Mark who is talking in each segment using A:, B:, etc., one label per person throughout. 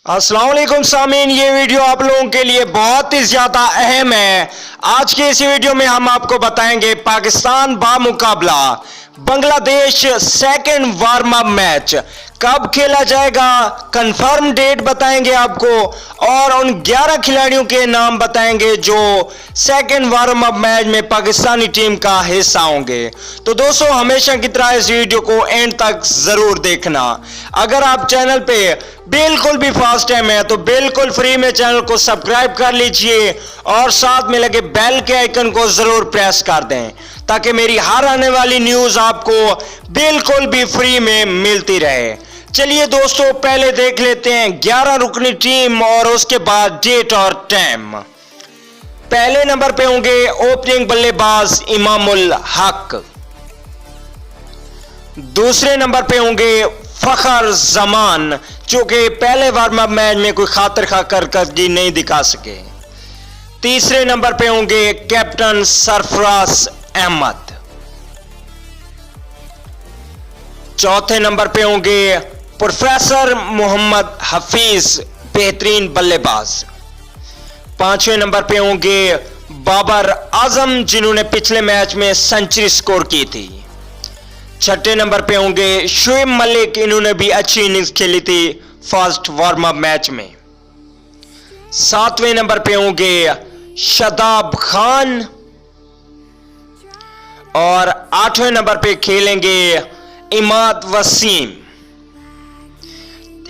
A: अस्सलाम वालेकुम सामीन, ये वीडियो आप लोगों के लिए बहुत ही ज्यादा अहम है। आज के इस वीडियो में हम आपको बताएंगे पाकिस्तान बामुकाबला Bangladesh second warm up match कब खेला जाएगा, कंफर्म डेट बताएंगे आपको और उन 11 खिलाड़ियों के नाम बताएंगे जो सेकंड वार्म अप मैच में पाकिस्तानी टीम का हिस्सा होंगे। तो दोस्तों, हमेशा की तरह इस वीडियो को एंड तक जरूर देखना। अगर आप चैनल पे बिल्कुल भी फर्स्ट टाइम है तो बिल्कुल फ्री में चैनल को सब्सक्राइब कर लीजिए और साथ में लगे बेल के आइकन को जरूर प्रेस कर दें ताकि मेरी हर आने वाली न्यूज आपको बिल्कुल भी फ्री में मिलती रहे। चलिए दोस्तों, पहले देख लेते हैं 11 रुकनी टीम और उसके बाद डेट और टाइम। पहले नंबर पे होंगे ओपनिंग बल्लेबाज इमामुल हक। दूसरे नंबर पे होंगे फखर जमान, जो कि पहले वार्म अप मैच में कोई खातिर खा करकर्दगी नहीं दिखा सके। तीसरे नंबर पे होंगे कैप्टन सरफराज अहमद। चौथे नंबर पे होंगे प्रोफेसर मोहम्मद हफीज, बेहतरीन बल्लेबाज। पांचवें नंबर पे होंगे बाबर आजम, जिन्होंने पिछले मैच में सेंचुरी स्कोर की थी। छठे नंबर पे होंगे शुएब मलिक, इन्होंने भी अच्छी इनिंग्स खेली थी फर्स्ट वार्म अप मैच में। सातवें नंबर पे होंगे शादाब खान और आठवें नंबर पे खेलेंगे इमाद वसीम।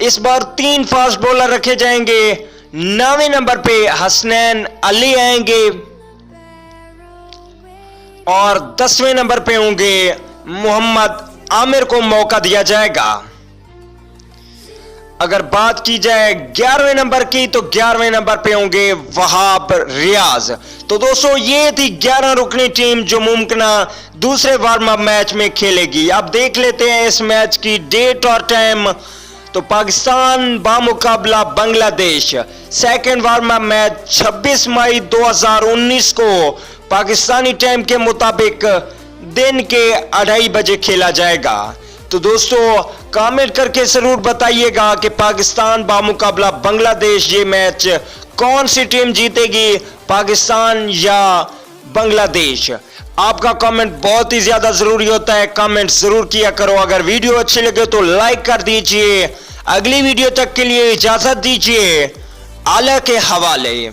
A: इस बार 3 फास्ट बॉलर रखे जाएंगे। 9वें नंबर पे हसनैन अली आएंगे और 10वें नंबर पे होंगे मोहम्मद आमिर को मौका दिया जाएगा। अगर बात की जाए 11वें नंबर की तो 11वें नंबर पे होंगे वहाब रियाज। तो दोस्तों, ये थी 11 रुकनी टीम जो मुमकिना दूसरे वार्म अप मैच में खेलेगी। अब देख लेते हैं इस मैच की डेट और टाइम। तो पाकिस्तान बामुकाबला Bangladesh second warm up match 26 मई 2019 को पाकिस्तानी टाइम के मुताबिक दिन के 2:30 बजे खेला जाएगा। तो दोस्तों, कमेंट करके जरूर बताइएगा कि पाकिस्तान बामुकाबला बांग्लादेश ये मैच कौन सी टीम जीतेगी, पाकिस्तान या बांग्लादेश। आपका कमेंट बहुत ही ज्यादा जरूरी होता है, कमेंट जरूर किया करो। अगर वीडियो अच्छी लगे तो लाइक कर दीजिए। अगली वीडियो तक के लिए इजाजत दीजिए। आला के हवाले।